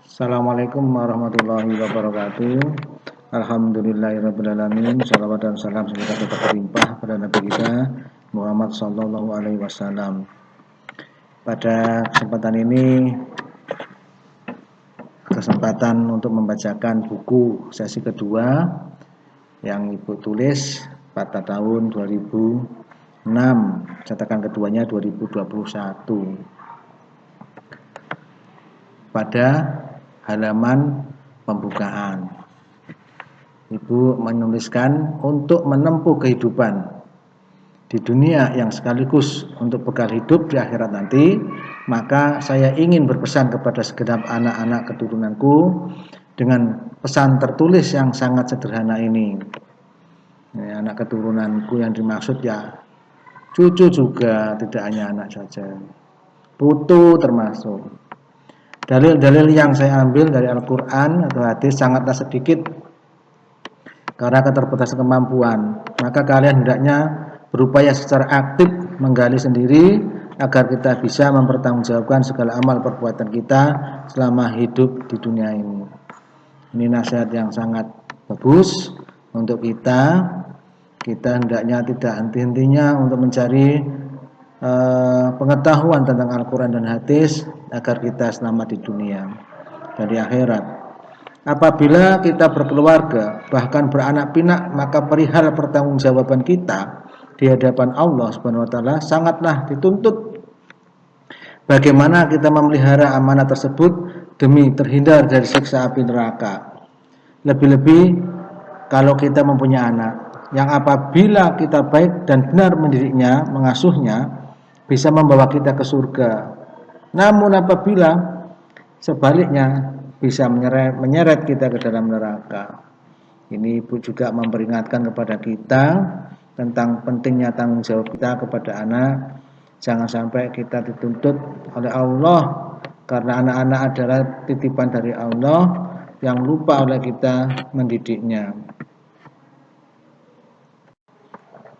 Assalamualaikum warahmatullahi wabarakatuh. Alhamdulillahirrabbilalamin. Salawat dan salam semoga tetap berlimpah pada Nabi kita Muhammad Sallallahu Alaihi Wasallam. Pada kesempatan ini untuk membacakan buku sesi kedua yang Ibu tulis pada tahun 2006, cetakan keduanya 2021. Pada halaman pembukaan, Ibu menuliskan untuk menempuh kehidupan di dunia yang sekaligus untuk bekal hidup di akhirat nanti, maka saya ingin berpesan kepada segenap anak-anak keturunanku dengan pesan tertulis yang sangat sederhana ini. Anak keturunanku yang dimaksud ya cucu juga, tidak hanya anak saja, putu termasuk. Dalil-dalil yang saya ambil dari Al-Quran atau hadis sangatlah sedikit karena keterbatasan kemampuan. Maka kalian hendaknya berupaya secara aktif menggali sendiri agar kita bisa mempertanggungjawabkan segala amal perbuatan kita selama hidup di dunia ini. Ini nasihat yang sangat bagus untuk kita. Kita hendaknya tidak henti-hentinya untuk mencari pengetahuan tentang Al-Quran dan hadis agar kita selamat di dunia dan di akhirat. Apabila kita berkeluarga bahkan beranak pinak, maka perihal pertanggungjawaban kita di hadapan Allah Subhanahu wa taala sangatlah dituntut. Bagaimana kita memelihara amanah tersebut demi terhindar dari siksa api neraka. Lebih-lebih kalau kita mempunyai anak yang apabila kita baik dan benar mendidiknya, mengasuhnya, bisa membawa kita ke surga. Namun apabila sebaliknya bisa menyeret kita ke dalam neraka. Ini Ibu juga memperingatkan kepada kita tentang pentingnya tanggung jawab kita kepada anak. Jangan sampai kita dituntut oleh Allah karena anak-anak adalah titipan dari Allah yang lupa oleh kita mendidiknya.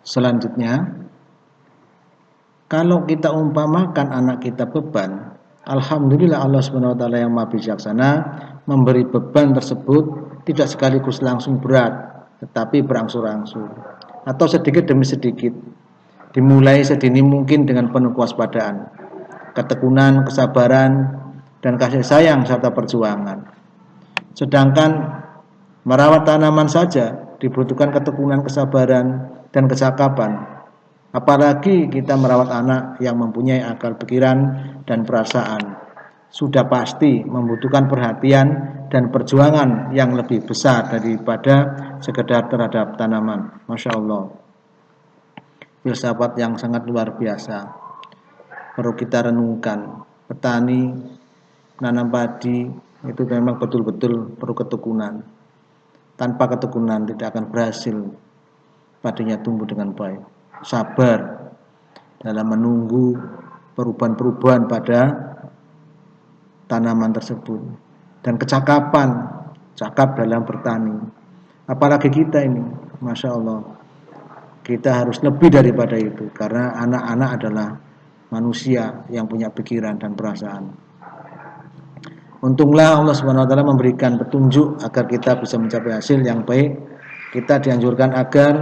Selanjutnya, kalau kita umpamakan anak kita beban, alhamdulillah Allah SWT yang Maha Bijaksana memberi beban tersebut tidak sekaligus langsung berat, tetapi berangsur-angsur atau sedikit demi sedikit. Dimulai sedini mungkin dengan penuh kewaspadaan, ketekunan, kesabaran, dan kasih sayang serta perjuangan. Sedangkan merawat tanaman saja dibutuhkan ketekunan, kesabaran, dan kecakapan. Apalagi kita merawat anak yang mempunyai akal pikiran dan perasaan, sudah pasti membutuhkan perhatian dan perjuangan yang lebih besar daripada sekedar terhadap tanaman. Masya Allah, filsafat yang sangat luar biasa. Perlu kita renungkan. Petani nanam padi itu memang betul-betul perlu ketekunan. Tanpa ketekunan tidak akan berhasil padinya tumbuh dengan baik. Sabar dalam menunggu perubahan-perubahan pada tanaman tersebut, dan kecakapan, cakap dalam bertani. Apalagi kita ini, Masya Allah, kita harus lebih daripada itu, karena anak-anak adalah manusia yang punya pikiran dan perasaan. Untunglah Allah SWT memberikan petunjuk agar kita bisa mencapai hasil yang baik. Kita dianjurkan agar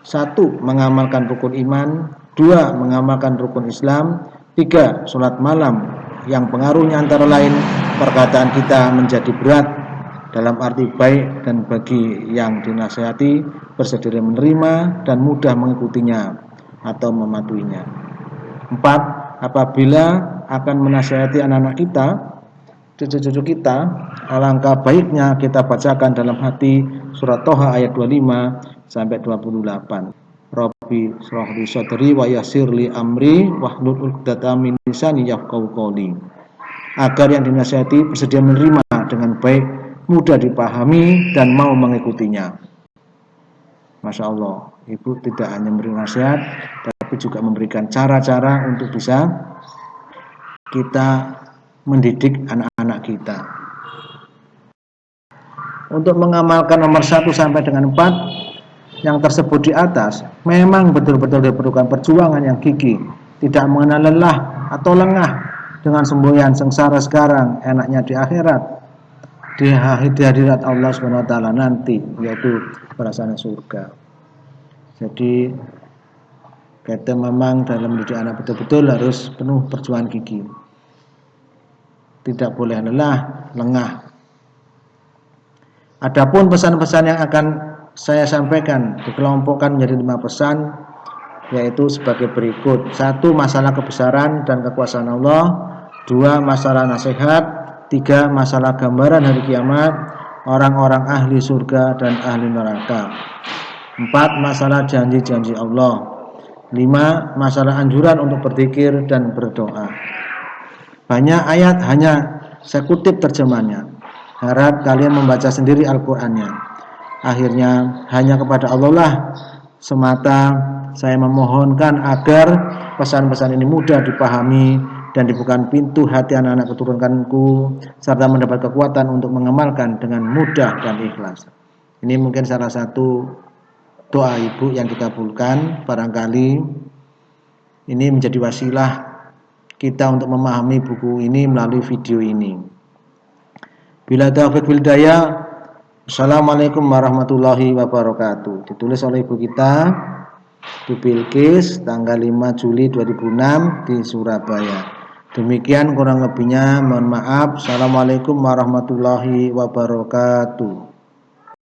1. Mengamalkan rukun iman, 2. Mengamalkan rukun Islam, 3. Sholat malam yang pengaruhnya antara lain perkataan kita menjadi berat dalam arti baik, dan bagi yang dinasihati bersedia menerima dan mudah mengikutinya atau mematuhinya. 4. Apabila akan menasihati anak-anak kita, cucu-cucu kita, alangkah baiknya kita bacakan dalam hati surat Toha ayat 25 sampai 28. Rabbi shrahli sadri wa yassirli amri wahlul 'uqdatam min lisani yafqahu qawli. Agar yang dinasihati bersedia menerima dengan baik, mudah dipahami dan mau mengikutinya. Masya Allah, Ibu tidak hanya memberi nasihat, tapi juga memberikan cara-cara untuk bisa kita mendidik anak-anak kita. Untuk mengamalkan nomor 1 sampai dengan 4 yang tersebut di atas, memang betul-betul diperlukan perjuangan yang gigih, tidak mengenal lelah atau lengah dengan semboyan sengsara sekarang, enaknya di akhirat. di hadirat Allah Subhanahu wa taala nanti, yaitu perasaan surga. Jadi kita memang dalam mendidik anak betul-betul harus penuh perjuangan gigi. Tidak boleh lengah. Adapun pesan-pesan yang akan saya sampaikan dikelompokkan menjadi 5 pesan, yaitu sebagai berikut. 1. Masalah kebesaran dan kekuasaan Allah. 2. Masalah nasihat. 3. Masalah gambaran hari kiamat, orang-orang ahli surga dan ahli neraka. 4. Masalah janji-janji Allah. 5. Masalah anjuran untuk berzikir dan berdoa. Banyak ayat hanya saya kutip terjemahnya. Harap kalian membaca sendiri Al-Qur'annya. Akhirnya hanya kepada Allah lah semata saya memohonkan agar pesan-pesan ini mudah dipahami dan dibukakan pintu hati anak-anak keturunanku, serta mendapat kekuatan untuk mengamalkan dengan mudah dan ikhlas. Ini mungkin salah satu doa ibu yang dikabulkan. Barangkali ini menjadi wasilah kita untuk memahami buku ini melalui video ini. Bila taufiq wal hidayah. Assalamualaikum warahmatullahi wabarakatuh. Ditulis oleh ibu kita Bu Bilqis tanggal 5 Juli 2006 di Surabaya. Demikian kurang lebihnya, mohon maaf. Assalamualaikum warahmatullahi wabarakatuh.